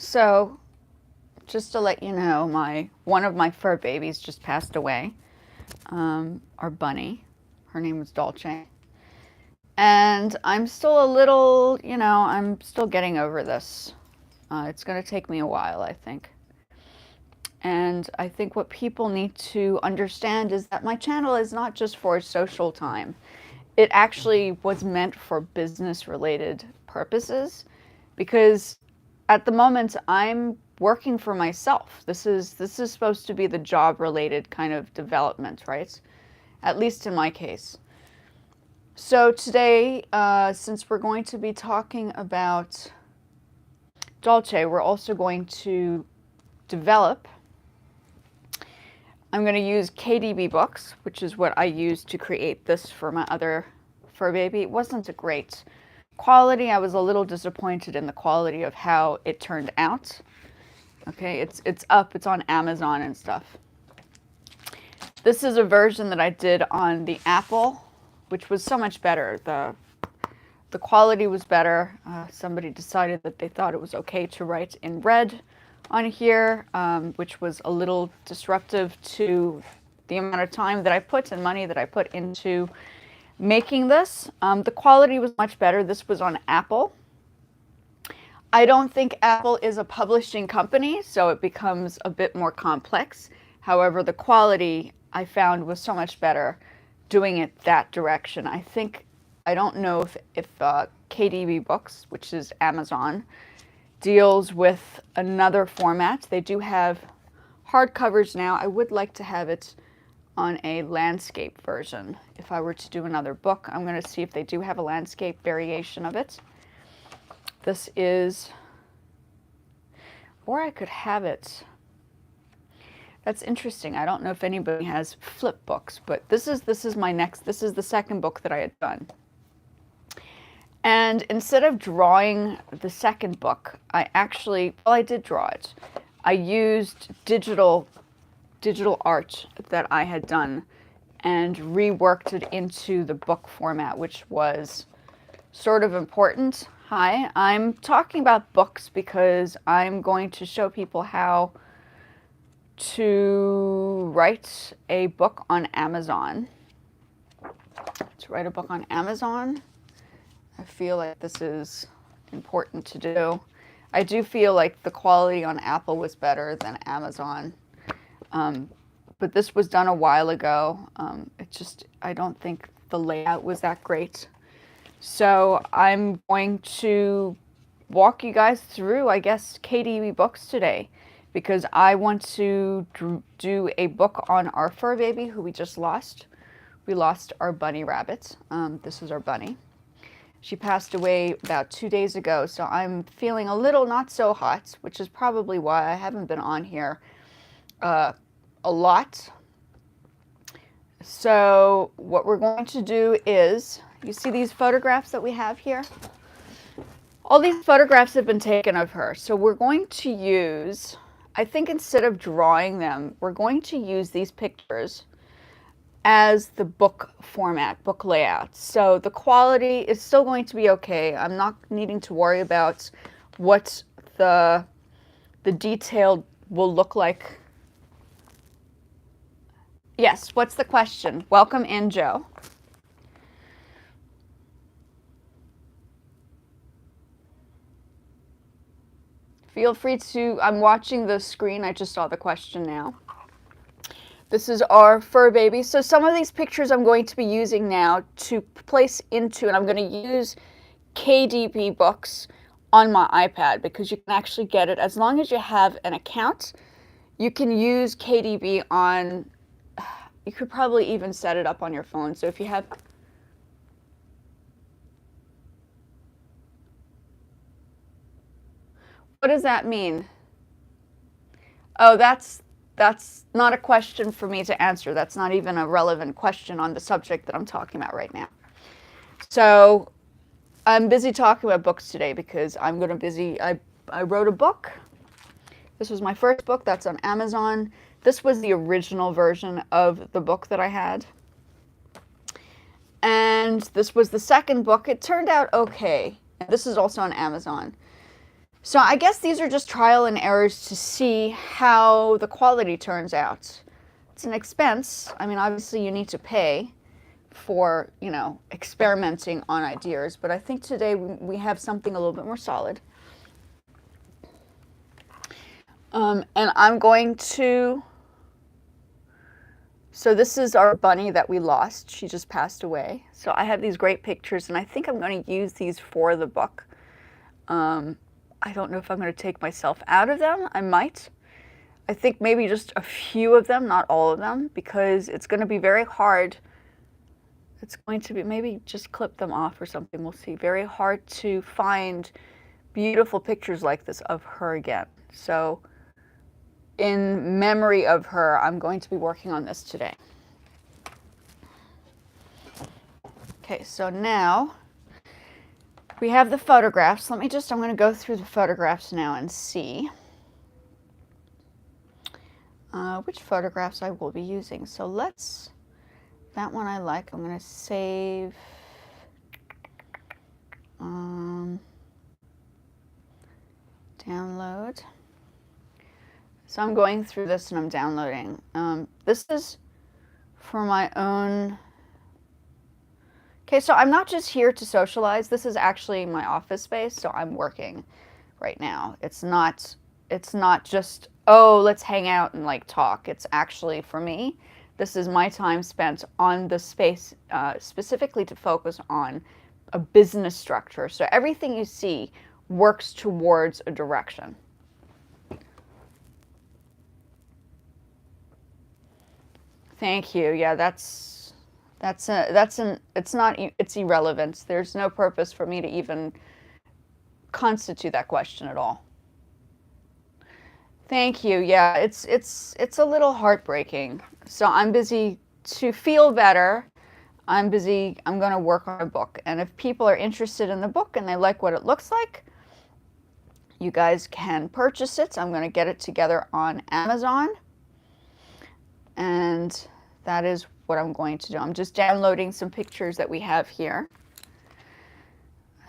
So, just to let you know, one of my fur babies just passed away. Our bunny. Her name was Dolce. And I'm still a little, I'm still getting over this. It's going to take me a while, I think. And I think what people need to understand is that my channel is not just for social time. It actually was meant for business-related purposes, because at the moment I'm working for myself. This is supposed to be the job-related kind of development, right? At least in my case. So today, since we're going to be talking about Dolce, we're also going to develop. I'm going to use KDB books, which is what I used to create this for my other fur baby. It wasn't a great quality. I was a little disappointed in the quality of how it turned out. Okay, it's up, it's on Amazon and stuff. This is a version that I did on the Apple, which was so much better. The quality was better. Somebody decided that they thought it was okay to write in red on here, which was a little disruptive to the amount of time that I put and money that I put into making this. The quality was much better. This was on Apple. I don't think Apple is a publishing company, so it becomes a bit more complex. However, the quality I found was so much better doing it that direction. I don't know if KDB Books, which is Amazon, deals with another format. They do have hardcovers now. I would like to have it on a landscape version. If I were to do another book, I'm going to see if they do have a landscape variation of it. This is, or I could have it. That's interesting. I don't know if anybody has flip books, but this is the second book that I had done. And instead of drawing the second book, I did draw it. I used digital art that I had done and reworked it into the book format, which was sort of important. Hi, I'm talking about books because I'm going to show people how to write a book on Amazon. To write a book on Amazon. I feel like this is important to do. I do feel like the quality on Apple was better than Amazon. But this was done a while ago. I don't think the layout was that great. So I'm going to walk you guys through, I guess, KDB Books today, because I want to do a book on our fur baby who we just lost. We lost our bunny rabbit. This is our bunny. She passed away about 2 days ago, so I'm feeling a little not so hot, which is probably why I haven't been on here a lot. So what we're going to do is, you see these photographs that we have here? All these photographs have been taken of her. So we're going to use, I think instead of drawing them, we're going to use these pictures as the book format, book layout. So the quality is still going to be okay. I'm not needing to worry about what the detail will look like. Yes, what's the question? Welcome in, Joe. Feel free to, I'm watching the screen, I just saw the question now. This is our fur baby. So some of these pictures I'm going to be using now to place into, and I'm going to use KDB Books on my iPad because you can actually get it. As long as you have an account, you can use KDB on, you could probably even set it up on your phone. So if you have, what does that mean? Oh, that's not a question for me to answer. That's not even a relevant question on the subject that I'm talking about right now. So I'm busy talking about books today because I wrote a book. This was my first book. That's on Amazon. This was the original version of the book that I had. And this was the second book. It turned out okay. This is also on Amazon. So I guess these are just trial and errors to see how the quality turns out. It's an expense. I mean, obviously you need to pay for, you know, experimenting on ideas, but I think today we have something a little bit more solid. And I'm going to, so this is our bunny that we lost. She just passed away. So I have these great pictures, and I think I'm going to use these for the book. I don't know if I'm going to take myself out of them. I might. I think maybe just a few of them, not all of them, because it's going to be very hard. It's going to be, maybe just clip them off or something. We'll see. Very hard to find beautiful pictures like this of her again. So in memory of her, I'm going to be working on this today. Okay, so now we have the photographs. I'm going to go through the photographs now and see which photographs I will be using. So that one I like. I'm going to save. Download. So I'm going through this and I'm downloading. This is for my own. Okay, so I'm not just here to socialize. This is actually my office space, so I'm working right now. It's not just, oh, let's hang out and like talk. It's actually, for me, this is my time spent on the space specifically to focus on a business structure. So everything you see works towards a direction. Thank you. Yeah, it's irrelevant. There's no purpose for me to even constitute that question at all. Thank you. Yeah, it's a little heartbreaking. So I'm busy to feel better. I'm going to work on a book. And if people are interested in the book and they like what it looks like, you guys can purchase it. I'm going to get it together on Amazon. And that is what I'm going to do. I'm just downloading some pictures that we have here.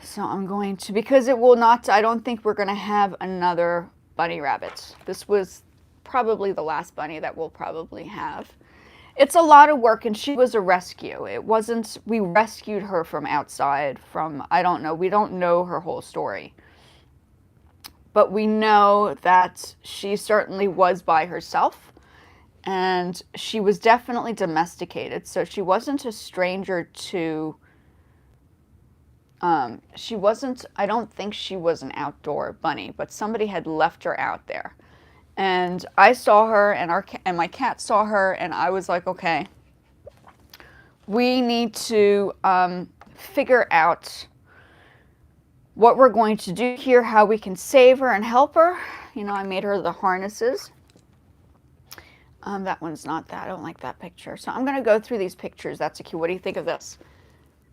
So I'm going to, because it will not, I don't think we're going to have another bunny rabbit. This was probably the last bunny that we'll probably have. It's a lot of work, and she was a rescue. It wasn't, we rescued her from outside, from, I don't know, we don't know her whole story. But we know that she certainly was by herself. And she was definitely domesticated, so she wasn't a stranger to, she wasn't, I don't think she was an outdoor bunny, but somebody had left her out there. And I saw her, and my cat saw her, and I was like, okay, we need to figure out what we're going to do here, how we can save her and help her. You know, I made her the harnesses. That one's not that. I don't like that picture. So I'm going to go through these pictures. That's a cute. What do you think of this?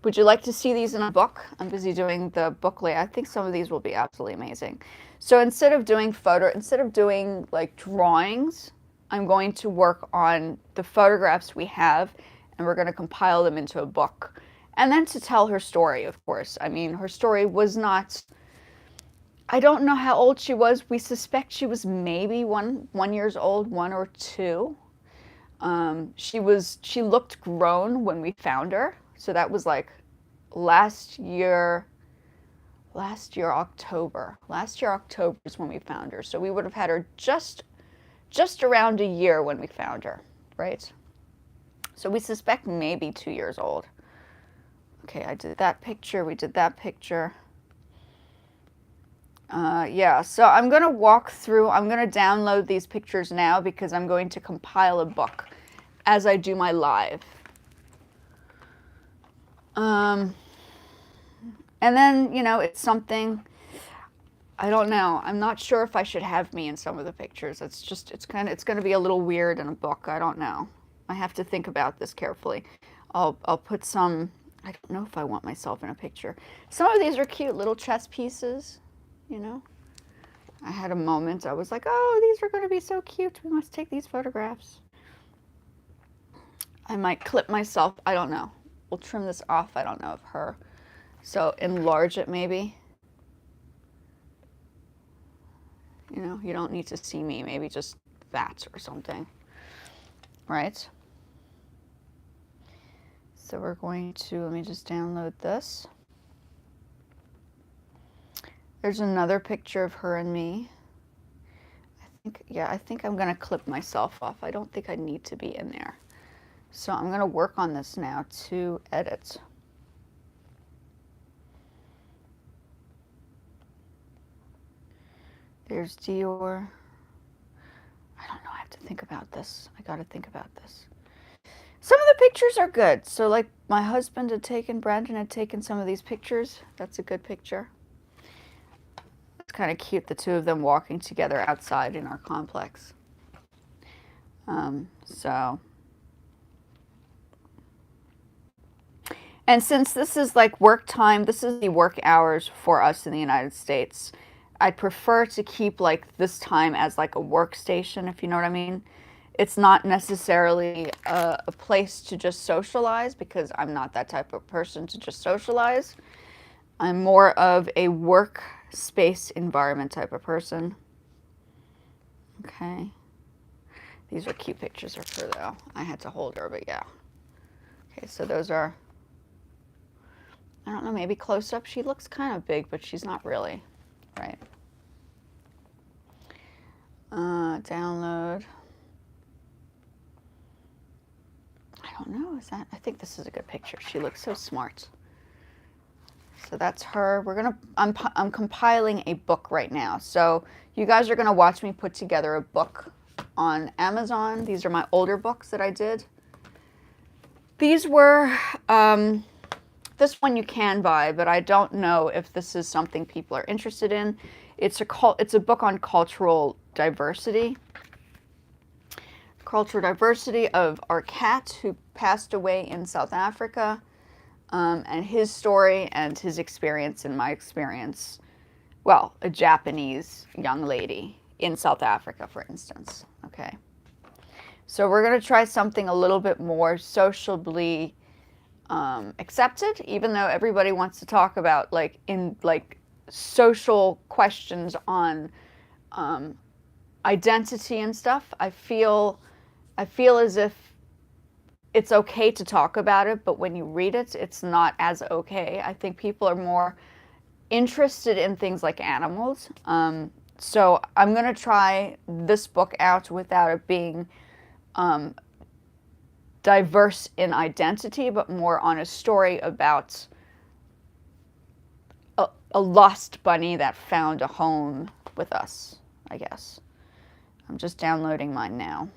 Would you like to see these in a book? I'm busy doing the book layout. I think some of these will be absolutely amazing. So instead of doing like drawings, I'm going to work on the photographs we have, and we're going to compile them into a book. And then to tell her story, of course. I mean, her story was not, I don't know how old she was. We suspect she was maybe one years old, 1 or 2. She looked grown when we found her. So that was like last year October. Last year October is when we found her. So we would have had her just around a year when we found her, right? So we suspect maybe 2 years old. Okay, I did that picture. We did that picture. Yeah, so I'm going to walk through, I'm going to download these pictures now because I'm going to compile a book as I do my live. And then, you know, it's something, I don't know. I'm not sure if I should have me in some of the pictures. It's going to be a little weird in a book. I don't know. I have to think about this carefully. I'll put some, I don't know if I want myself in a picture. Some of these are cute little chess pieces. You know, I had a moment, I was like, oh, these are going to be so cute. We must take these photographs. I might clip myself. I don't know. We'll trim this off. I don't know of her. So enlarge it maybe. You know, you don't need to see me, maybe just that or something, right? So we're going to, let me just download this. There's another picture of her and me. I think I'm gonna clip myself off. I don't think I need to be in there. So I'm gonna work on this now to edit. There's Dior. I don't know, I have to think about this. I gotta think about this. Some of the pictures are good. So like my husband had taken, Brandon had taken some of these pictures. That's a good picture. It's kind of cute, the two of them walking together outside in our complex. And since this is like work time, this is the work hours for us in the United States. I prefer to keep like this time as like a workstation, if you know what I mean. It's not necessarily a place to just socialize, because I'm not that type of person to just socialize. I'm more of a work space environment type of person. Okay. These are cute pictures of her though. I had to hold her, but yeah. Okay, so those are, I don't know, maybe close up. She looks kind of big, but she's not really, right? Download. I don't know, is that, I think this is a good picture. She looks so smart. So that's her. I'm compiling a book right now. So you guys are gonna watch me put together a book on Amazon. These are my older books that I did. These were, this one you can buy, but I don't know if this is something people are interested in. It's a book on cultural diversity. Cultural diversity of our cat who passed away in South Africa, and his story and his experience and my experience. Well, a Japanese young lady in South Africa, for instance. Okay. So we're going to try something a little bit more sociably accepted, even though everybody wants to talk about like social questions on identity and stuff. I feel as if it's okay to talk about it, but when you read it, it's not as okay. I think people are more interested in things like animals. So I'm going to try this book out without it being diverse in identity, but more on a story about a lost bunny that found a home with us, I guess. I'm just downloading mine now.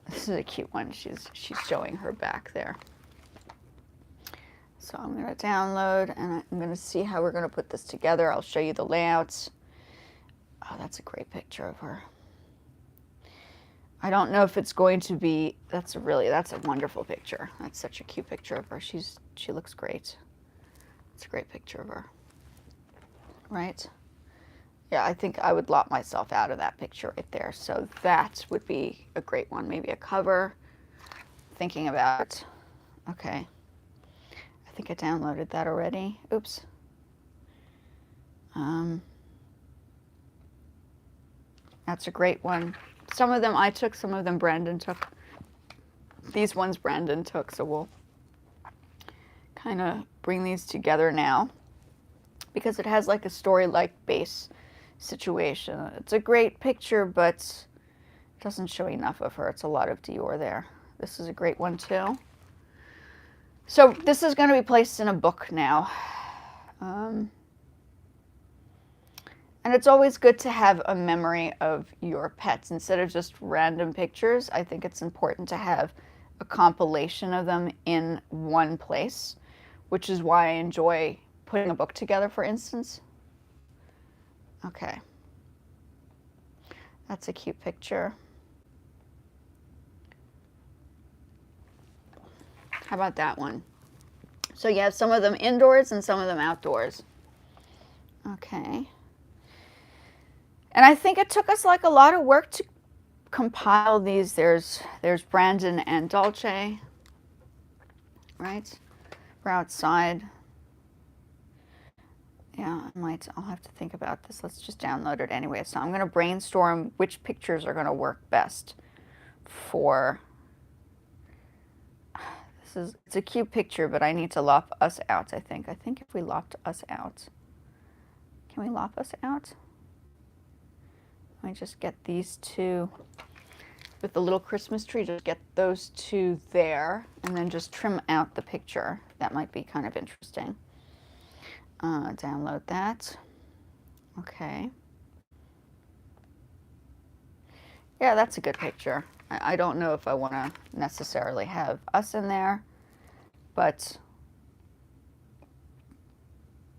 This is a cute one. She's showing her back there. So I'm going to download, and I'm going to see how we're going to put this together. I'll show you the layouts. Oh, that's a great picture of her. I don't know if it's going to be, that's a wonderful picture. That's such a cute picture of her. She looks great. It's a great picture of her. Right? Yeah, I think I would lock myself out of that picture right there. So that would be a great one. Maybe a cover. Thinking about it. Okay. I think I downloaded that already. Oops. That's a great one. Some of them I took, some of them Brandon took. These ones Brandon took, so we'll kind of bring these together now, because it has like a story-like base situation. It's a great picture, but it doesn't show enough of her. It's a lot of Dior there. This is a great one too. So this is going to be placed in a book now. And it's always good to have a memory of your pets instead of just random pictures. I think it's important to have a compilation of them in one place, which is why I enjoy putting a book together, for instance. Okay. That's a cute picture. How about that one? So you have some of them indoors and some of them outdoors. Okay. And I think it took us like a lot of work to compile these. There's Brandon and Dolce, right? We're outside. Yeah, I'll have to think about this. Let's just download it anyway. So I'm going to brainstorm which pictures are going to work best for, it's a cute picture, but I need to lop us out, I think. I think if we lopped us out, can we lop us out? Let me just get these two with the little Christmas tree, just get those two there, and then just trim out the picture. That might be kind of interesting. Download that. Okay. Yeah, that's a good picture. I don't know if I want to necessarily have us in there, but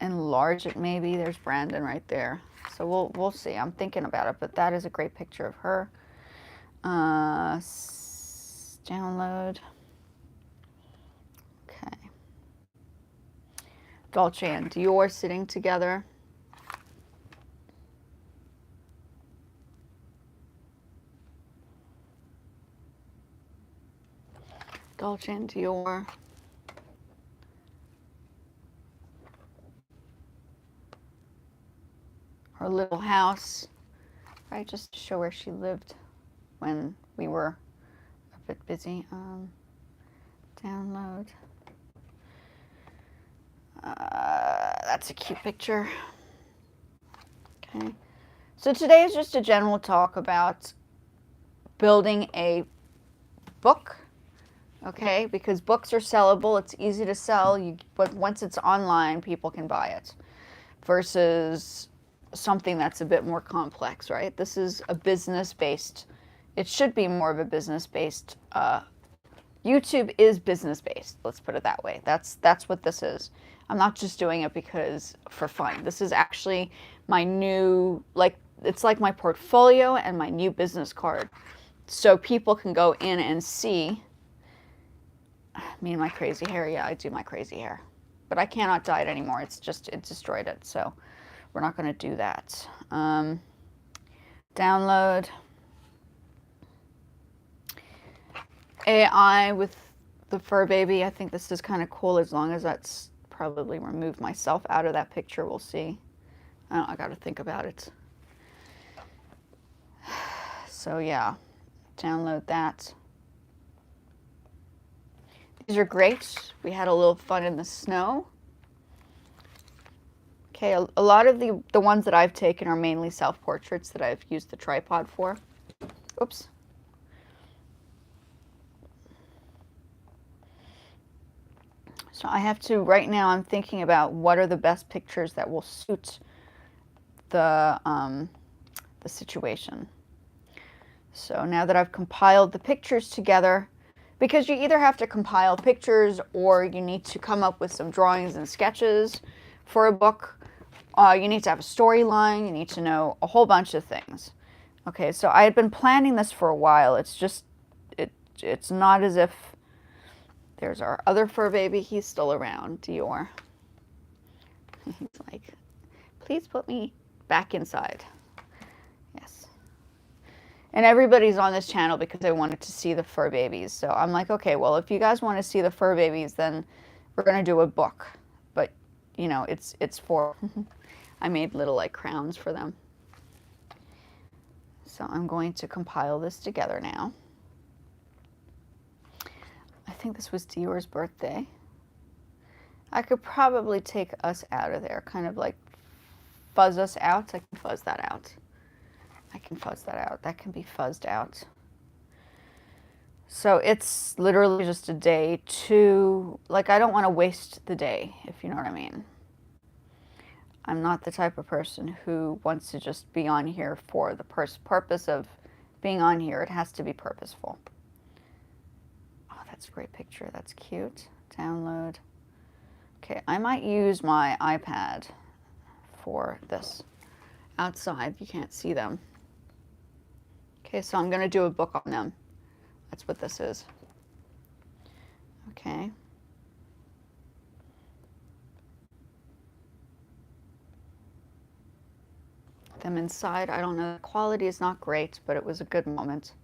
enlarge it maybe. There's Brandon right there. So we'll see. I'm thinking about it, but that is a great picture of her. Download. Okay. Dolce and Dior sitting together. Dolce and Dior. Her little house, right? Just to show where she lived when we were a bit busy. Download. That's a cute picture. Okay. So today is just a general talk about building a book. Okay, because books are sellable. It's easy to sell, but once it's online, people can buy it. Versus something that's a bit more complex, right? This is a business-based, it should be more of a business-based, YouTube is business-based, let's put it that way. That's what this is. I'm not just doing it because for fun. This is actually my new, like, it's like my portfolio and my new business card. So people can go in and see me and my crazy hair. Yeah, I do my crazy hair. But I cannot dye it anymore. It's just, it destroyed it. So we're not going to do that. Download. AI with the fur baby. I think this is kind of cool as long as that's probably removed myself out of that picture. We'll see. I got to think about it. So yeah, download that. These are great. We had a little fun in the snow. Okay, a lot of the ones that I've taken are mainly self-portraits that I've used the tripod for. Oops. So I have to, right now I'm thinking about what are the best pictures that will suit the situation. So now that I've compiled the pictures together, because you either have to compile pictures or you need to come up with some drawings and sketches for a book. You need to have a storyline. You need to know a whole bunch of things. Okay, so I had been planning this for a while. It's just, it's not as if, there's our other fur baby. He's still around, Dior. He's like, please put me back inside. Yes. And everybody's on this channel because they wanted to see the fur babies. So I'm like, okay, well, if you guys want to see the fur babies, then we're going to do a book. But, you know, it's for, I made little like crowns for them. So I'm going to compile this together now. I think this was Dior's birthday. I could probably take us out of there, kind of like fuzz us out. I can fuzz that out. I can fuzz that out. That can be fuzzed out. So it's literally just a day to, like, I don't want to waste the day, if you know what I mean. I'm not the type of person who wants to just be on here for the purpose of being on here. It has to be purposeful. Oh, that's a great picture. That's cute. Download. Okay, I might use my iPad for this. Outside, you can't see them. Okay, so I'm going to do a book on them. That's what this is. Okay. Them inside, I don't know, the quality is not great, but it was a good moment.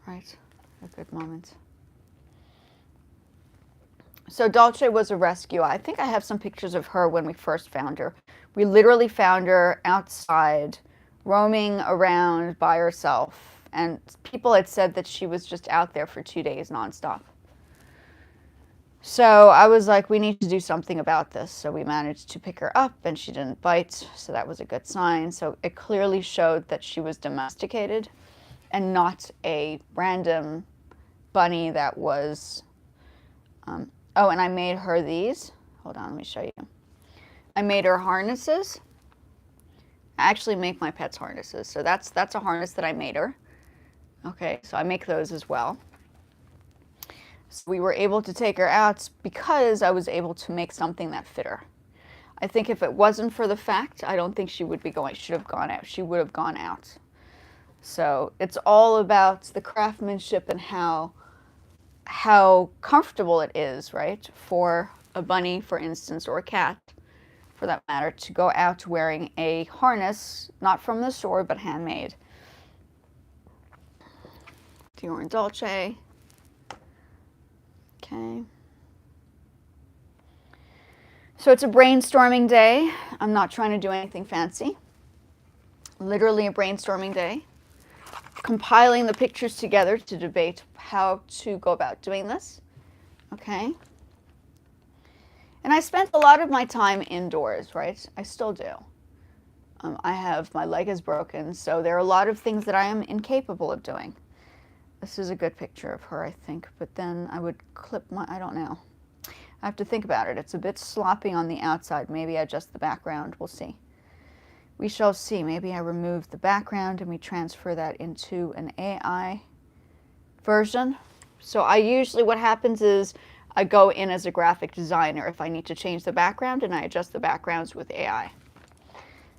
Right? A good moment. So Dolce was a rescue. I think I have some pictures of her when we first found her. We literally found her outside, roaming around by herself. And people had said that she was just out there for 2 days nonstop. So I was like, we need to do something about this. So we managed to pick her up and she didn't bite. So that was a good sign. So it clearly showed that she was domesticated and not a random bunny that was... oh, and I made her these. Hold on, let me show you. I made her harnesses. I actually make my pets harnesses. So that's a harness that I made her. Okay, so I make those as well. So we were able to take her out because I was able to make something that fit her. I think if it wasn't for the fact, I don't think she would have gone out. She would have gone out. So it's all about the craftsmanship and how comfortable it is, right? For a bunny, for instance, or a cat, for that matter, to go out wearing a harness, not from the store, but handmade. Dior and Dolce. Okay. So it's a brainstorming day. I'm not trying to do anything fancy. Literally a brainstorming day. Compiling the pictures together to debate how to go about doing this. Okay. And I spent a lot of my time indoors, right? I still do. My leg is broken, so there are a lot of things that I am incapable of doing. This is a good picture of her, I think, but then I would clip I don't know. I have to think about it. It's a bit sloppy on the outside. Maybe I adjust the background. We'll see. We shall see. Maybe I remove the background and we transfer that into an AI version. So what happens is I go in as a graphic designer if I need to change the background, and I adjust the backgrounds with AI.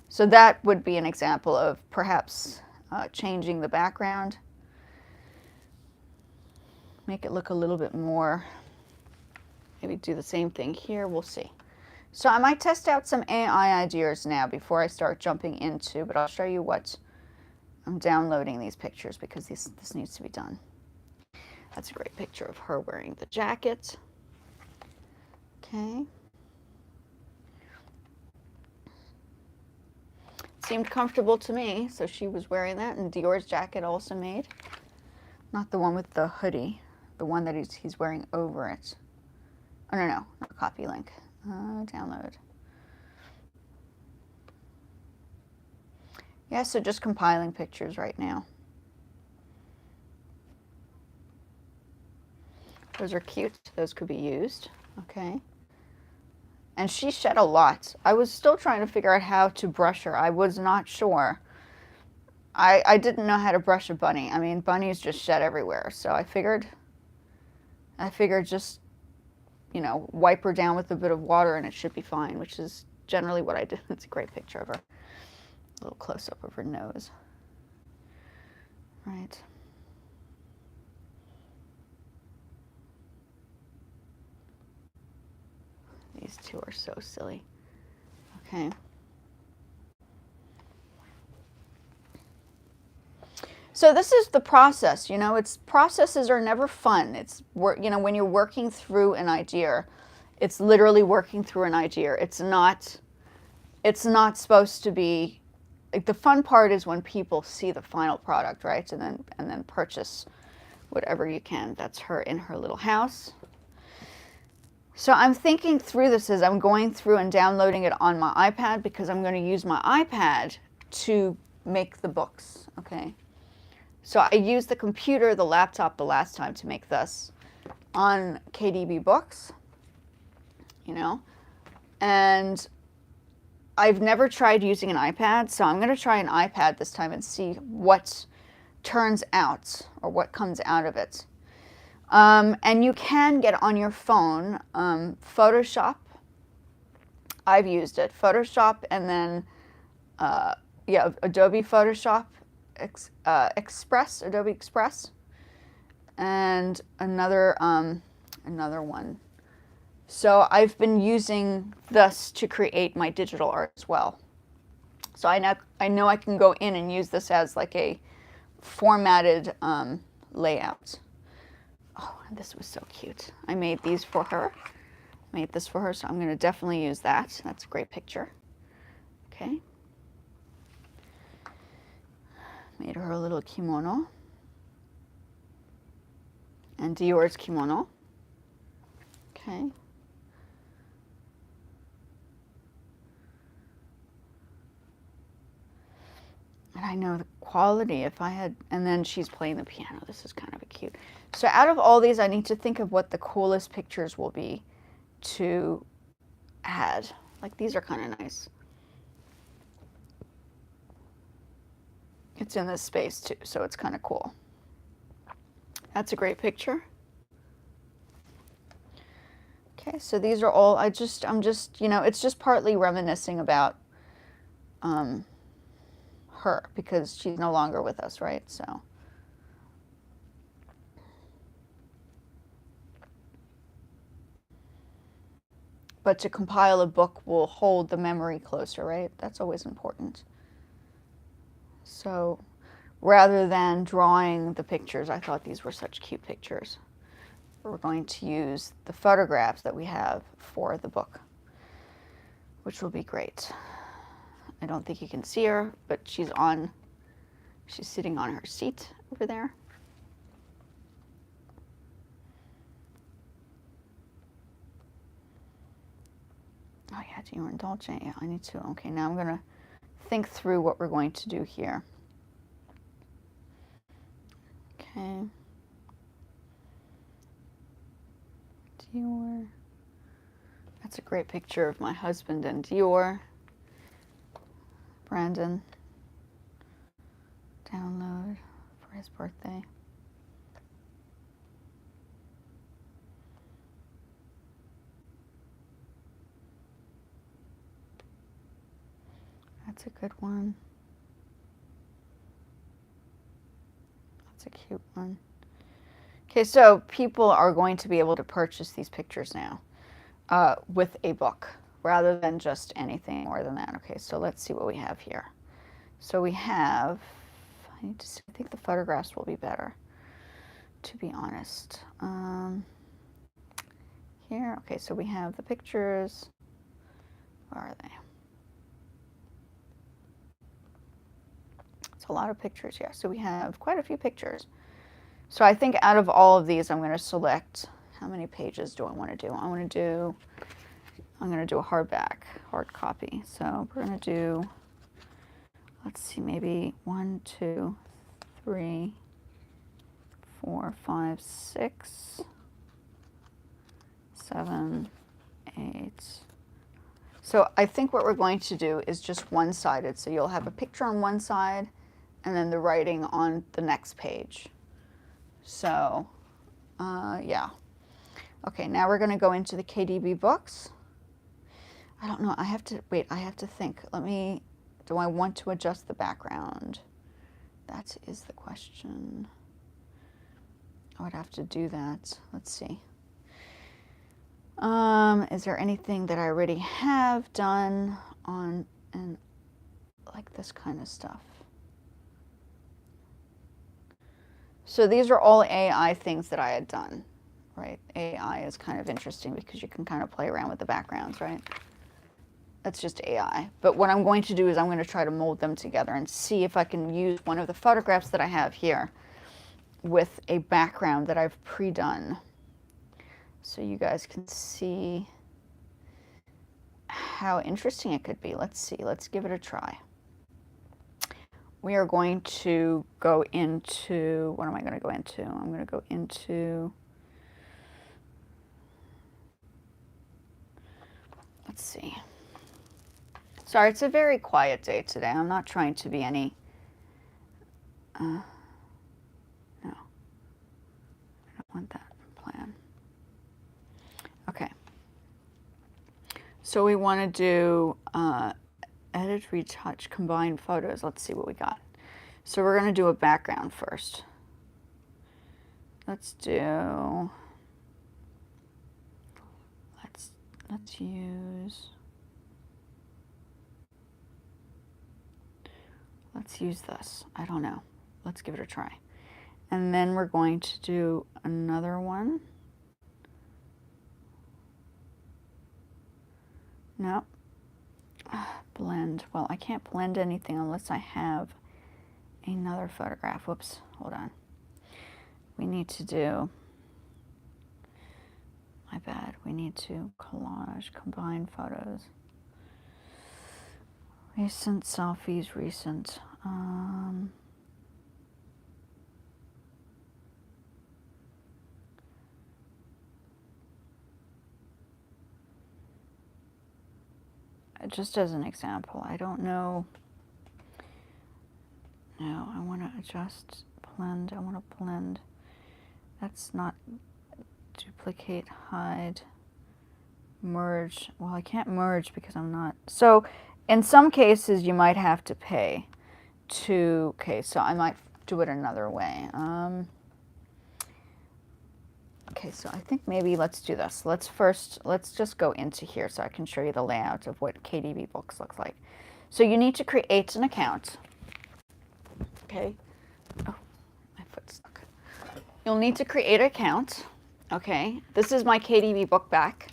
So that would be an example of perhaps changing the background. Make it look a little bit more, maybe do the same thing here, we'll see. So I might test out some AI ideas now before I start jumping into, but I'll show you what I'm downloading these pictures because this needs to be done. That's a great picture of her wearing the jacket. Okay. Seemed comfortable to me, so she was wearing that, and Dior's jacket also made. Not the one with the hoodie. The one that he's wearing over it. Oh, no, not copy link. Download. Yeah, so just compiling pictures right now. Those are cute. Those could be used. Okay. And she shed a lot. I was still trying to figure out how to brush her. I was not sure. I didn't know how to brush a bunny. I mean, bunnies just shed everywhere. So I figured just, you know, wipe her down with a bit of water and it should be fine, which is generally what I do. It's a great picture of her. A little close-up of her nose. Right. These two are so silly. Okay. So this is the process, you know, processes are never fun. It's you know, when you're working through an idea, it's literally working through an idea. It's not supposed to be, like, the fun part is when people see the final product, right? And then purchase whatever you can. That's her in her little house. So I'm thinking through this as I'm going through and downloading it on my iPad because I'm going to use my iPad to make the books, okay? So I used the computer, the laptop the last time to make this on KDB Books, you know, and I've never tried using an iPad, so I'm going to try an iPad this time and see what turns out or what comes out of it. And you can get on your phone Photoshop. I've used it. Photoshop and then, yeah, Adobe Photoshop. Adobe Express, and another one. So I've been using this to create my digital art as well. So I know I can go in and use this as like a formatted layout. Oh, this was so cute. I made these for her. made this for her, so I'm going to definitely use that. That's a great picture. Okay. Made her a little kimono. And Dior's kimono. Okay. And I know the quality, if I had, and then she's playing the piano. This is kind of a cute. So out of all these, I need to think of what the coolest pictures will be to add. Like, these are kind of nice. It's in this space too, so it's kind of cool. That's a great picture. Okay, so these are all, I'm just, you know, it's just partly reminiscing about her, because she's no longer with us, right? So. But to compile a book will hold the memory closer, right? That's always important. So rather than drawing the pictures, I thought these were such cute pictures. We're going to use the photographs that we have for the book, which will be great. I don't think you can see her, but she's sitting on her seat over there. Oh yeah, Dior and Dolce. Yeah, I need to. Okay, now I'm gonna think through what we're going to do here. Okay. Dior. That's a great picture of my husband and Dior. Brandon. Download for his birthday. That's a good one. That's a cute one. Okay, so people are going to be able to purchase these pictures now with a book rather than just anything more than that. Okay, so let's see what we have here. So we have, I need to see, I think the photographs will be better, to be honest. Here, okay, so we have the pictures. Where are they? It's a lot of pictures here. So we have quite a few pictures. So I think out of all of these, I'm going to select, how many pages do I want to do? I'm going to do a hardback, hard copy. So we're going to do, let's see, maybe 1, 2, 3, 4, 5, 6, 7, 8. So I think what we're going to do is just one-sided. So you'll have a picture on one side and then the writing on the next page. So, yeah. Okay, now we're going to go into the KDB books. I don't know. I have to, wait, I have to think. Do I want to adjust the background? That is the question. I would have to do that. Let's see. Is there anything that I already have done on, and like this kind of stuff? So these are all AI things that I had done, right? AI is kind of interesting because you can kind of play around with the backgrounds, right? That's just AI. But what I'm going to do is I'm going to try to mold them together and see if I can use one of the photographs that I have here with a background that I've pre-done. So you guys can see how interesting it could be. Let's see, let's give it a try. We are going to go into, what am I going to go into? I'm going to go into, let's see. Sorry, it's a very quiet day today. I'm not trying to be any, no, I don't want that plan. Okay. So we want to do edit, retouch, combine photos. Let's see what we got. So we're going to do a background first. Let's use, let's use this. I don't know. Let's give it a try. And then we're going to do another one. No. Blend. Well, I can't blend anything unless I have another photograph. Whoops, hold on. We need to do, my bad, we need to collage, combine photos. Recent selfies, recent. Just as an example, I don't know. No, I want to adjust, blend, I want to blend. That's not duplicate, hide, merge. Well, I can't merge because I'm not. So in some cases you might have to pay to, okay, so I might do it another way. Okay, so I think maybe let's do this. Let's just go into here so I can show you the layout of what KDB Books looks like. So you need to create an account. Okay. Oh, my foot's stuck. You'll need to create an account. Okay. This is my KDB book back.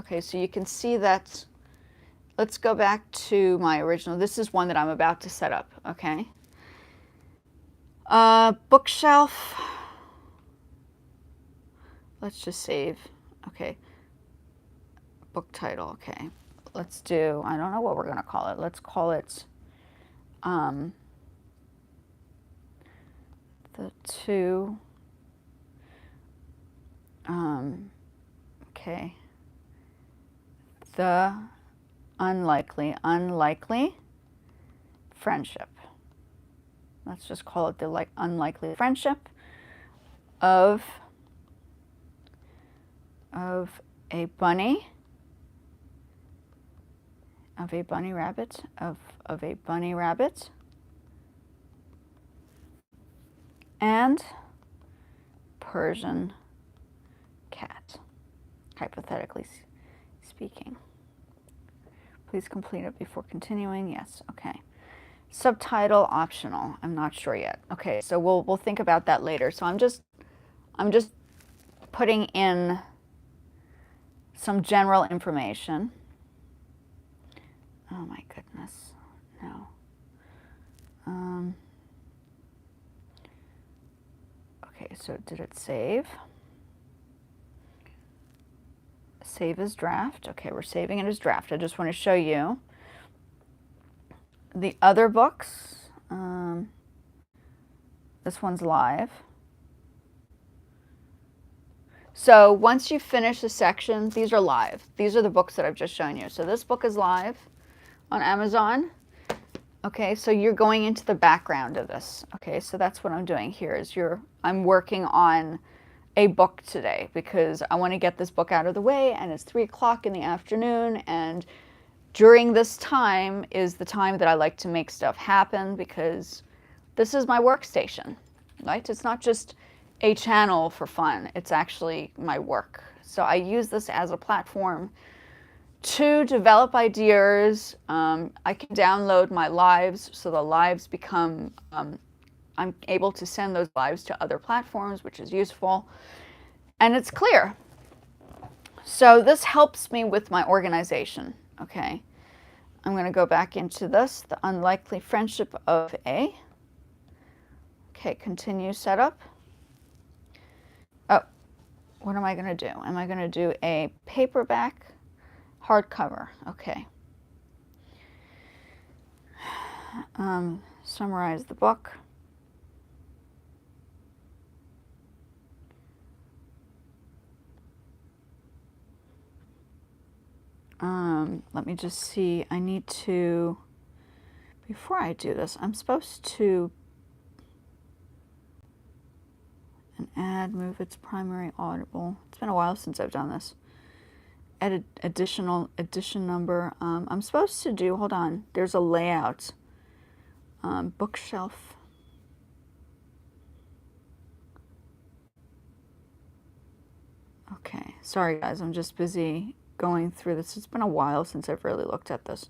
Okay, so you can see that. Let's go back to my original. This is one that I'm about to set up. Okay. Bookshelf. Let's just save. Okay. Book title. Okay. Let's do, I don't know what we're going to call it. Let's call it the two. Okay. The unlikely friendship. Let's just call it the unlikely friendship of a bunny, of a bunny rabbit, of a bunny rabbit, and Persian cat, hypothetically speaking. Please complete it before continuing. Yes, okay. Subtitle optional. I'm not sure yet. Okay, so we'll think about that later. So I'm just putting in some general information. Oh my goodness, no. Okay, so did it save? Save as draft. Okay, we're saving it as draft. I just want to show you the other books. This one's live. So once you finish a section, these are live. These are the books that I've just shown you. So this book is live on Amazon. Okay, so you're going into the background of this. Okay, so that's what I'm doing here is I'm working on a book today because I want to get this book out of the way, and it's 3 o'clock in the afternoon, and during this time is the time that I like to make stuff happen because this is my workstation, right? It's not just a channel for fun. It's actually my work. So I use this as a platform to develop ideas. I can download my lives, so the lives become, I'm able to send those lives to other platforms, which is useful. And it's clear. So this helps me with my organization, okay? I'm going to go back into this, the unlikely friendship of a. Okay, continue setup. Oh, what am I going to do? Am I going to do a paperback hardcover? Okay. Summarize the book. Let me just see. I need to, before I do this, I'm supposed to move its primary audible. It's been a while since I've done this. Edit edition number. I'm supposed to do, hold on, there's a layout. Bookshelf. Okay, sorry guys, I'm just busy going through this. It's been a while since I've really looked at this.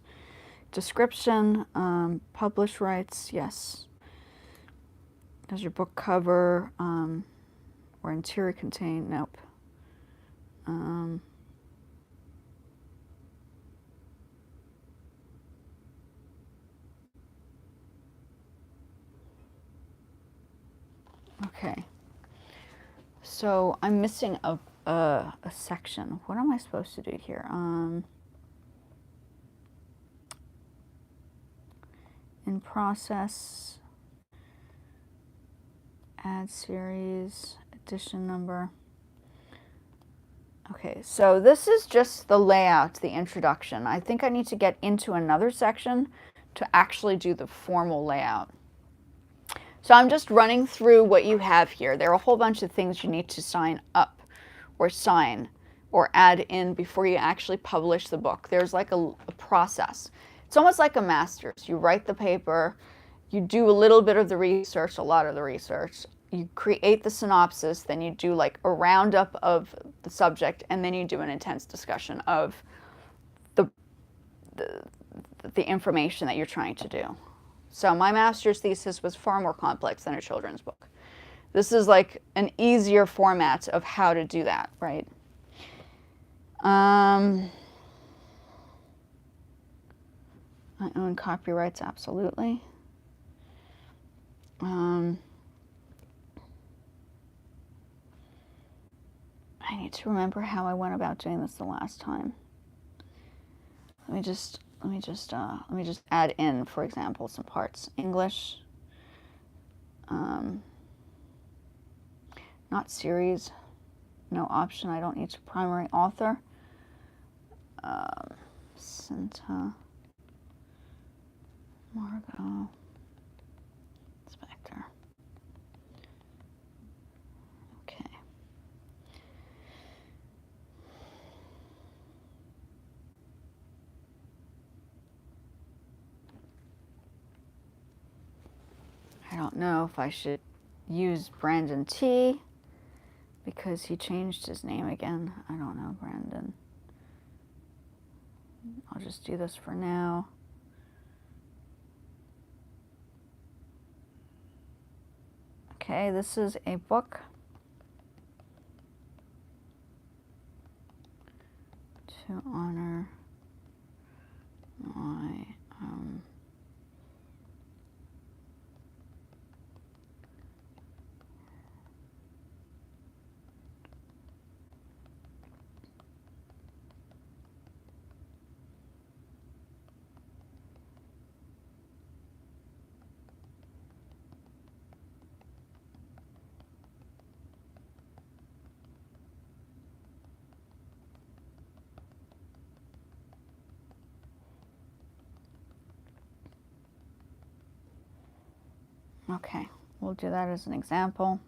Description, publish rights, yes. Does your book cover, or interior contain, nope. Okay. So I'm missing a section. What am I supposed to do here? In process, add series, edition number. Okay, so this is just the layout, the introduction. I think I need to get into another section to actually do the formal layout. So I'm just running through what you have here. There are a whole bunch of things you need to sign up or sign or add in before you actually publish the book. There's like a process. It's almost like a master's. You write the paper, you do a little bit of the research, a lot of the research, you create the synopsis, then you do like a roundup of the subject, and then you do an intense discussion of the information that you're trying to do. So my master's thesis was far more complex than a children's book. This is like an easier format of how to do that, right? I own copyrights, absolutely. I need to remember how I went about doing this the last time. Let me just add in, for example, some parts. English, not series, no option. I don't need to primary author. Cinta, Margot, Spectre. Okay. I don't know if I should use Brandon T because he changed his name again. I don't know, Brandon. I'll just do this for now. Okay, this is a book to honor my okay, we'll do that as an example.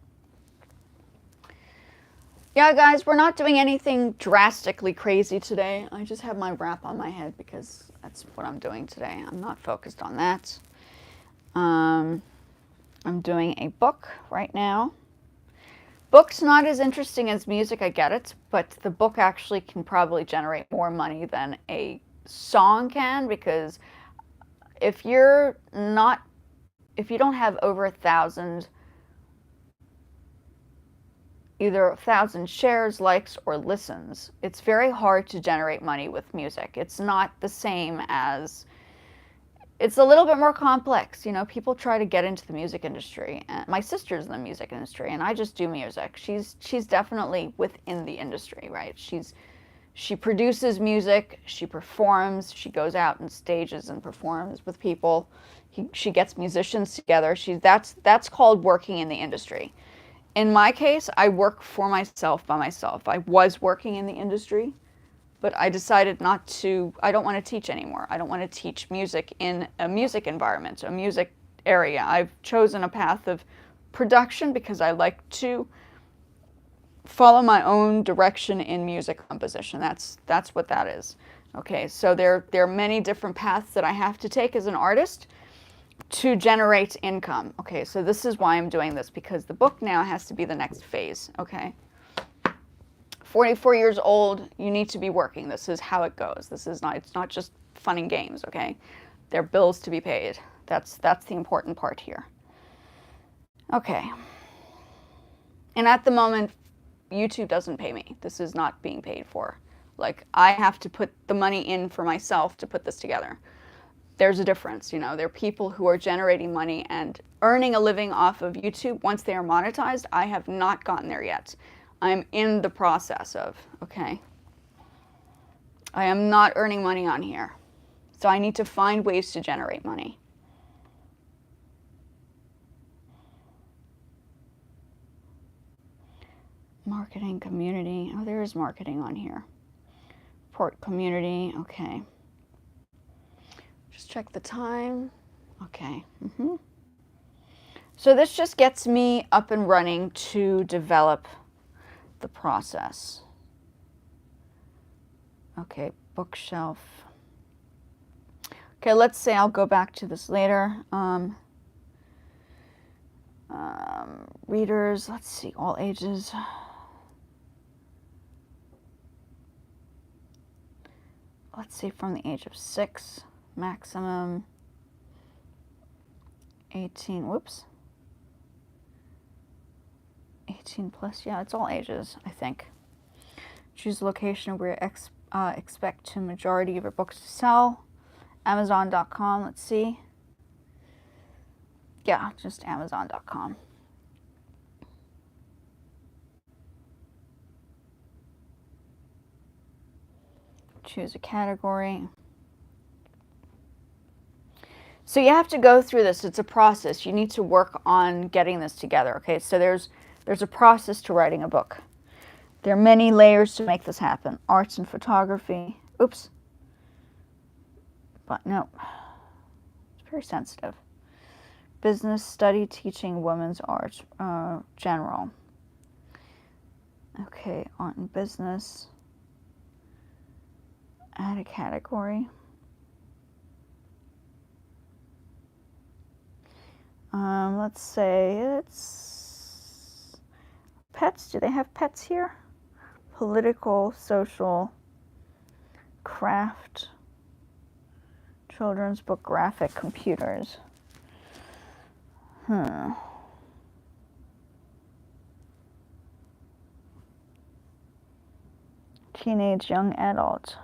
Yeah, guys, we're not doing anything drastically crazy today. I just have my wrap on my head because that's what I'm doing today. I'm not focused on that. I'm doing a book right now. Book's not as interesting as music, I get it, but the book actually can probably generate more money than a song can, because if you don't have over 1,000, either 1,000 shares, likes, or listens, it's very hard to generate money with music. It's not the same as, it's a little bit more complex. You know, people try to get into the music industry. And my sister's in the music industry, and I just do music. She's definitely within the industry, right? She produces music, she performs, she goes out and stages and performs with people. She gets musicians together. That's called working in the industry. In my case, I work for myself by myself. I was working in the industry, but I decided not to. I don't want to teach anymore. I don't want to teach music in a music environment, a music area. I've chosen a path of production because I like to follow my own direction in music composition. That's what that is. Okay, so there are many different paths that I have to take as an artist to generate income. Okay, so this is why I'm doing this, because the book now has to be the next phase. Okay, 44 years old, you need to be working. This is how it goes. It's not just fun and games. Okay, there are bills to be paid. That's the important part here. Okay, and at the moment, YouTube doesn't pay me. This is not being paid for. Like, I have to put the money in for myself to put this together. there's a difference. You know, there are people who are generating money and earning a living off of YouTube once they are monetized. I have not gotten there yet. I'm in the process of, okay? I am not earning money on here. So I need to find ways to generate money. Marketing, community. Oh, there is marketing on here. Port community, okay. Just check the time. Okay. So this just gets me up and running to develop the process. Okay, bookshelf. Okay, let's say I'll go back to this later. Readers, let's see, all ages. Let's see, from the age of 6, maximum 18, whoops. 18 plus, yeah, it's all ages, I think. Choose a location where you expect the majority of your books to sell. Amazon.com, let's see. Yeah, just Amazon.com. Choose a category. So you have to go through this. It's a process. You need to work on getting this together, okay? So there's a process to writing a book. There are many layers to make this happen. Arts and photography. Oops. But no. It's very sensitive. Business, study, teaching, women's art, general. Okay, art and business. Add a category. Let's say it's pets. Do they have pets here? Political, social, craft, children's book, graphic, computers. Teenage, young adult.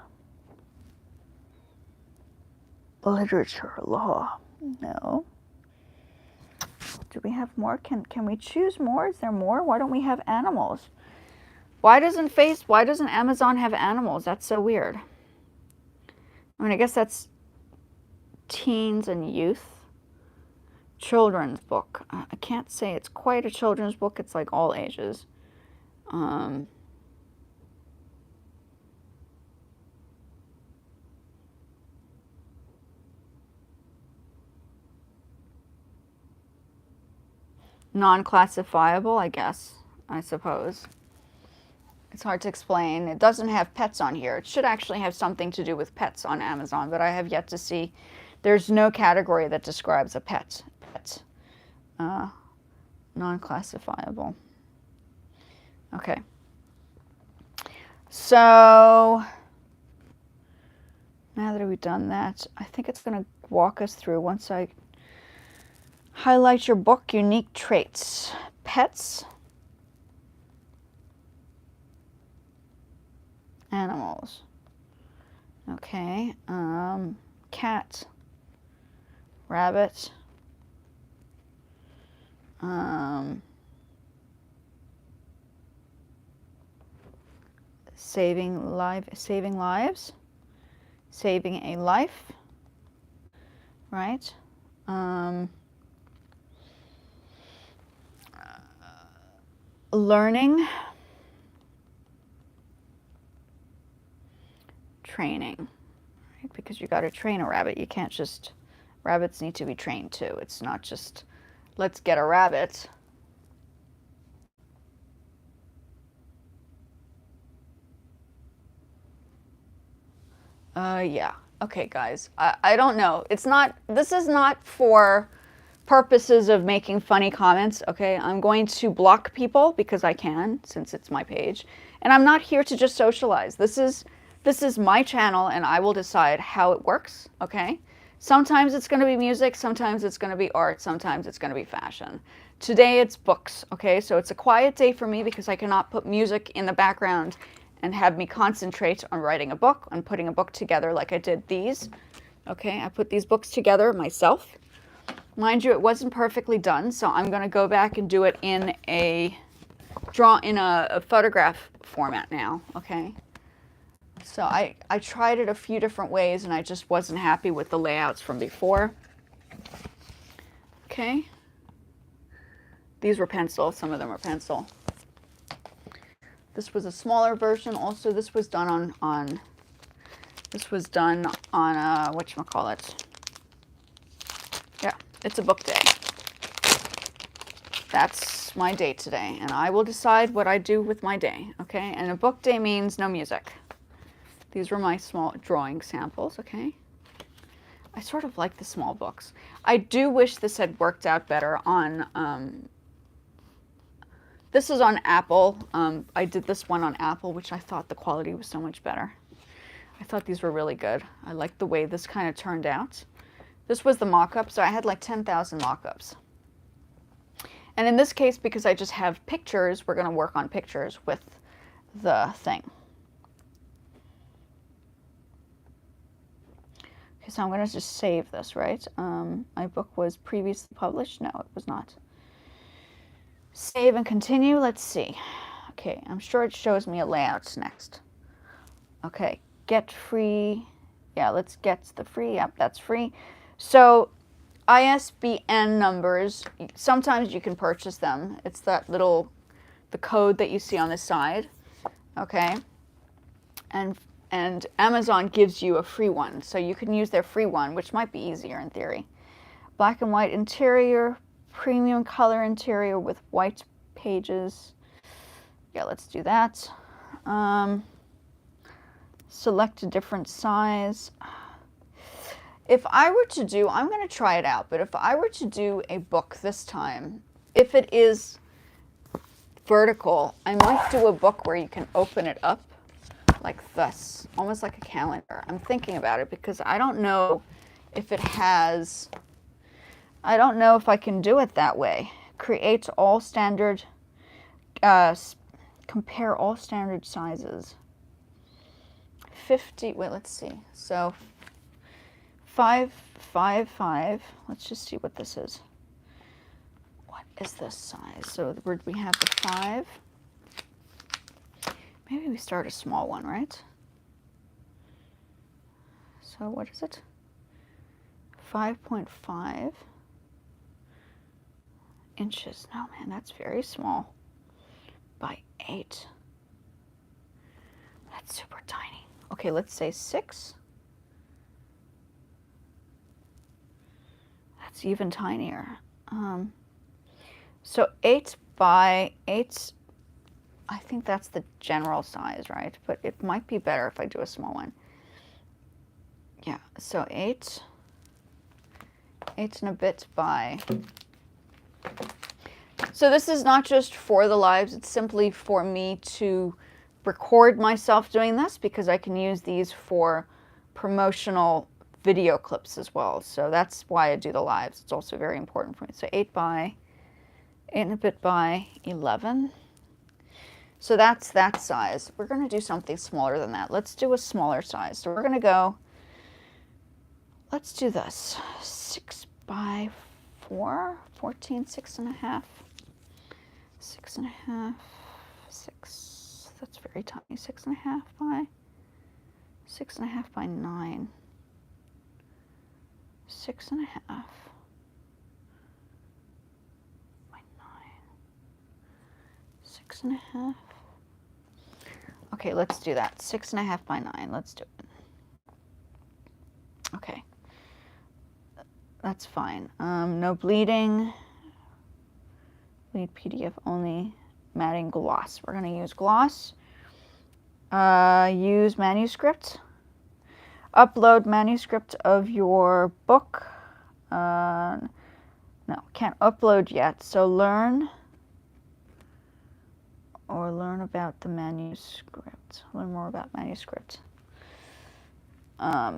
Literature, law. No. Do we have more? Can we choose more? Is there more? Why don't we have animals? Why doesn't Amazon have animals? That's so weird. I mean, I guess that's teens and youth. Children's book. I can't say it's quite a children's book. It's like all ages. Non-classifiable, I suppose. It's hard to explain. It doesn't have pets on here. It should actually have something to do with pets on Amazon, but I have yet to see. There's no category that describes a pet. Non-classifiable. Okay. So now that we've done that, I think it's going to walk us through once I highlight your book, unique traits. Pets. Animals. Okay. Cat. Rabbit. Saving lives. Saving a life. Right. Learning. Training, right? Because you got to train a rabbit. You can't just, rabbits need to be trained too. It's not just, let's get a rabbit. Yeah. Okay, guys. I don't know. This is not for purposes of making funny comments, okay? I'm going to block people because I can, since it's my page. And I'm not here to just socialize. This is my channel, and I will decide how it works, okay? Sometimes it's going to be music, sometimes it's going to be art, sometimes it's going to be fashion. Today it's books, okay? So it's a quiet day for me because I cannot put music in the background and have me concentrate on writing a book, on putting a book together like I did these. Okay, I put these books together myself. Mind you, it wasn't perfectly done, so I'm going to go back and do it in a photograph format now, okay? So I tried it a few different ways and I just wasn't happy with the layouts from before. Okay. These were pencil, some of them are pencil. This was a smaller version. Also, this was done on whatchamacallit. Yeah, it's a book day. That's my day today, and I will decide what I do with my day, okay? And a book day means no music. These were my small drawing samples, okay? I sort of like the small books. I do wish this had worked out better on, this is on Apple. I did this one on Apple, which I thought the quality was so much better. I thought these were really good. I liked the way this kind of turned out. This was the mock-up, so I had like 10,000 mock-ups. And in this case, because I just have pictures, we're going to work on pictures with the thing. Okay, so I'm going to just save this, right? My book was previously published. No, it was not. Save and continue. Let's see. Okay, I'm sure it shows me a layout next. Okay, get free. Yeah, let's get the free. Yep, that's free. So ISBN numbers, sometimes you can purchase them. It's that little, the code that you see on the side, okay? And Amazon gives you a free one, so you can use their free one, which might be easier in theory. Black and white interior, premium color interior with white pages. Yeah, let's do that. Select a different size. If I were to do, I'm going to try it out, but if I were to do a book this time, if it is vertical, I might do a book where you can open it up like this, almost like a calendar. I'm thinking about it because I don't know if it has, I don't know if I can do it that way. Create all standard, compare all standard sizes. 50, wait, let's see. So 5, 5, 5. Let's just see what this is. What is this size? So we have the 5. Maybe we start a small one, right? So what is it? 5.5 inches. No, man, that's very small. By 8. That's super tiny. Okay, let's say 6. That's even tinier. So 8 by 8, I think that's the general size, right? But it might be better if I do a small one. Yeah, so 8 and a bit by. So this is not just for the lives, it's simply for me to record myself doing this because I can use these for promotional video clips as well. So that's why I do the lives. It's also very important for me. So 8 and a bit by 11. So that's that size. We're going to do something smaller than that. Let's do a smaller size. So we're going to go, let's do this. 6 by 4, 14, 6.5. 6.5, 6. That's very tiny. 6.5 by 6.5 by 9. 6.5 by 9. 6.5. Okay, let's do that. 6.5 by 9. Let's do it. Okay. That's fine. No bleeding. Bleed PDF only. Matting gloss. We're going to use gloss. Use manuscript. Upload manuscript of your book. No, can't upload yet. So learn about the manuscript. Learn more about manuscript.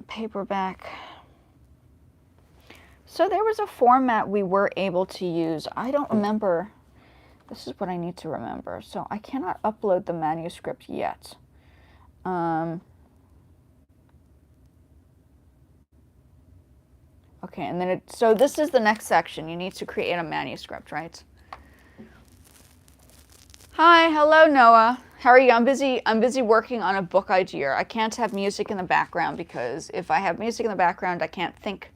Paperback. So there was a format we were able to use. I don't remember. This is what I need to remember. So I cannot upload the manuscript yet. Okay, and then so this is the next section. You need to create a manuscript, right? Hi, hello Noah. How are you? I'm busy working on a book idea. I can't have music in the background because if I have music in the background, I can't think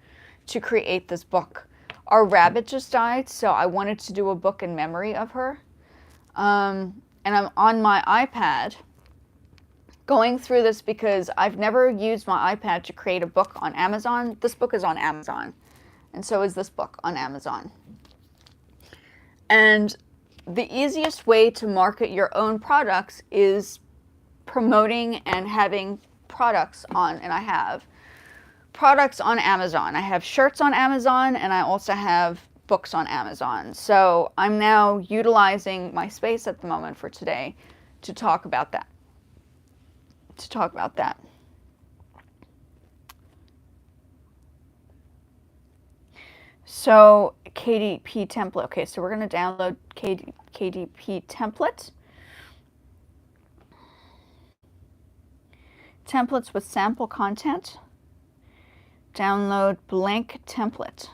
to create this book. Our rabbit just died, so I wanted to do a book in memory of her. And I'm on my iPad going through this because I've never used my iPad to create a book on Amazon. This book is on Amazon, and so is this book on Amazon. And the easiest way to market your own products is promoting and having products on, and I have products on Amazon. I have shirts on Amazon, and I also have books on Amazon. So I'm now utilizing my space at the moment for today to talk about that. So KDP template. Okay, so we're going to download KDP template. Templates with sample content. Download blank template.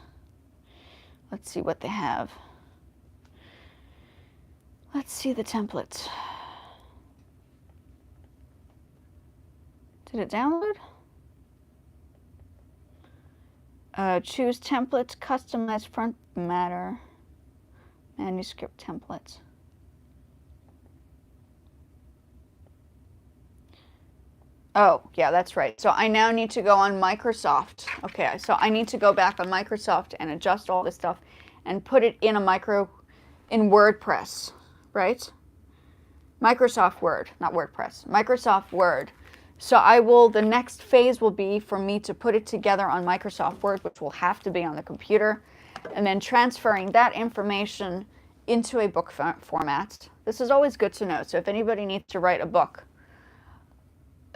Let's see what they have. Let's see the template. Did it download? Choose template, customize front matter, manuscript template. Oh, yeah, that's right. So I now need to go on Microsoft. Okay, so I need to go back on Microsoft and adjust all this stuff and put it in in WordPress, right? Microsoft Word, not WordPress, Microsoft Word. So the next phase will be for me to put it together on Microsoft Word, which will have to be on the computer, and then transferring that information into a book format. This is always good to know. So if anybody needs to write a book,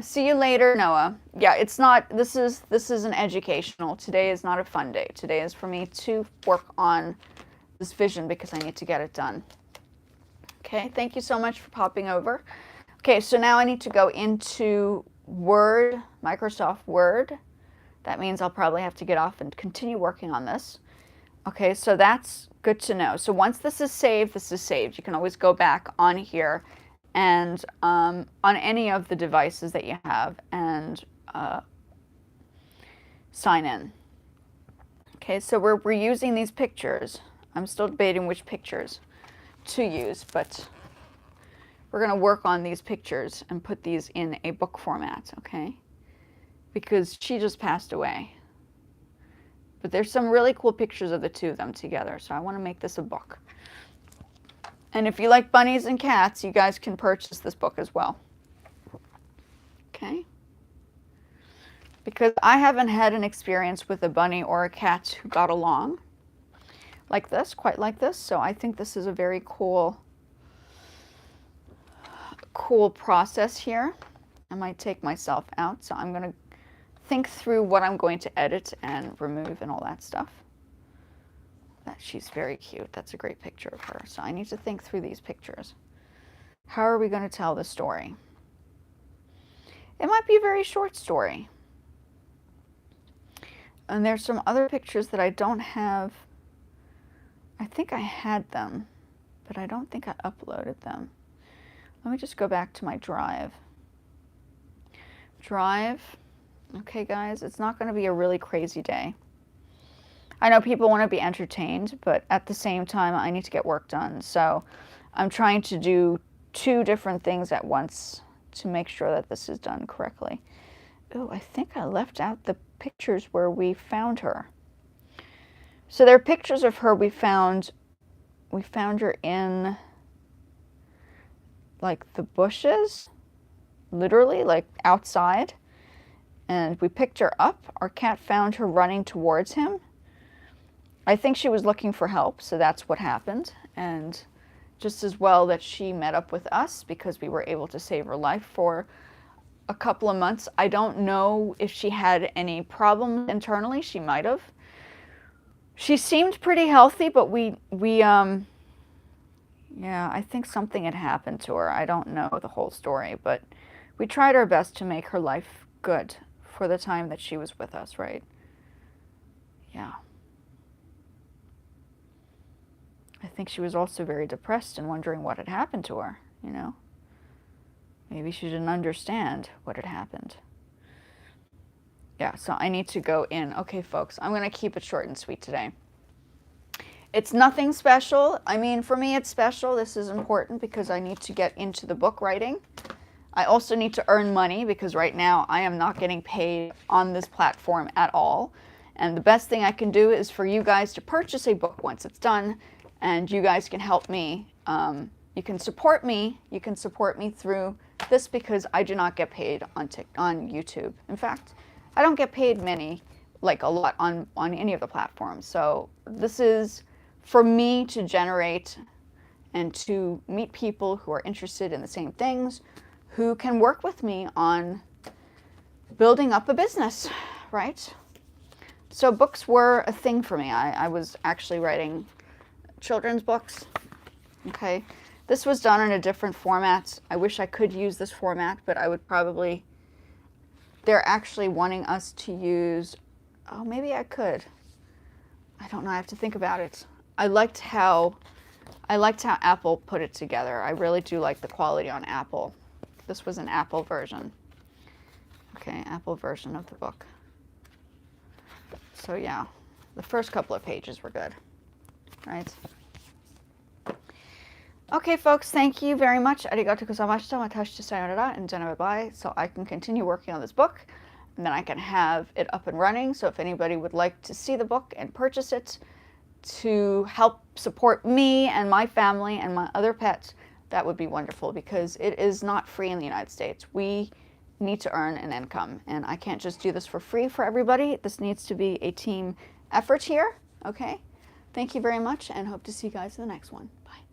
see you later, Noah. Yeah, it's not, this is an educational. Today is not a fun day. Today is for me to work on this vision because I need to get it done. Okay, thank you so much for popping over. Okay, so now I need to go into Word, Microsoft Word. That means I'll probably have to get off and continue working on this. Okay, so that's good to know. So once this is saved, this is saved. You can always go back on here and on any of the devices that you have and sign in. Okay, so we're using these pictures. I'm still debating which pictures to use, but we're going to work on these pictures and put these in a book format, okay? Because she just passed away. But there's some really cool pictures of the two of them together, so I want to make this a book. And if you like bunnies and cats, you guys can purchase this book as well. Okay? Because I haven't had an experience with a bunny or a cat who got along like this, quite like this, so I think this is a very cool process here. I might take myself out, so I'm going to think through what I'm going to edit and remove and all that stuff. She's very cute. That's a great picture of her. So I need to think through these pictures. How are we going to tell the story? It might be a very short story. And there's some other pictures that I don't have. I think I had them, but I don't think I uploaded them. Let me just go back to my drive. Okay, guys, it's not going to be a really crazy day. I know people want to be entertained, but at the same time, I need to get work done. So I'm trying to do 2 different things at once to make sure that this is done correctly. Oh, I think I left out the pictures where we found her. So there are pictures of her we found her in like the bushes, literally like outside. And we picked her up. Our cat found her running towards him. I think she was looking for help, so that's what happened. And just as well that she met up with us because we were able to save her life for a couple of months. I don't know if she had any problems internally. She might have. She seemed pretty healthy, but yeah, I think something had happened to her. I don't know the whole story, but we tried our best to make her life good for the time that she was with us, right? yeah. I think she was also very depressed and wondering what had happened to her, you know? Maybe she didn't understand what had happened. Yeah, so I need to go in. Okay, folks, I'm going to keep it short and sweet today. It's nothing special. I mean, for me, it's special. This is important because I need to get into the book writing. I also need to earn money because right now I am not getting paid on this platform at all. And the best thing I can do is for you guys to purchase a book once it's done, and you guys can help me. You can support me. You can support me through this because I do not get paid on YouTube. In fact, I don't get paid a lot on any of the platforms. So this is for me to generate and to meet people who are interested in the same things, who can work with me on building up a business, right? So books were a thing for me. I was actually writing children's books, okay? This was done in a different format. I wish I could use this format, but I would probably, they're actually wanting us to use, oh, maybe I could. I don't know, I have to think about it. I liked how Apple put it together. I really do like the quality on Apple. This was an Apple version. Okay, Apple version of the book. So yeah, the first couple of pages were good, right? Okay, folks, thank you very much. Arigatou gozaimashita. Matashi sayonara and jana bye-bye. So I can continue working on this book, and then I can have it up and running. So if anybody would like to see the book and purchase it to help support me and my family and my other pets, that would be wonderful because it is not free in the United States. We need to earn an income, and I can't just do this for free for everybody. This needs to be a team effort here, okay? Thank you very much, and hope to see you guys in the next one. Bye.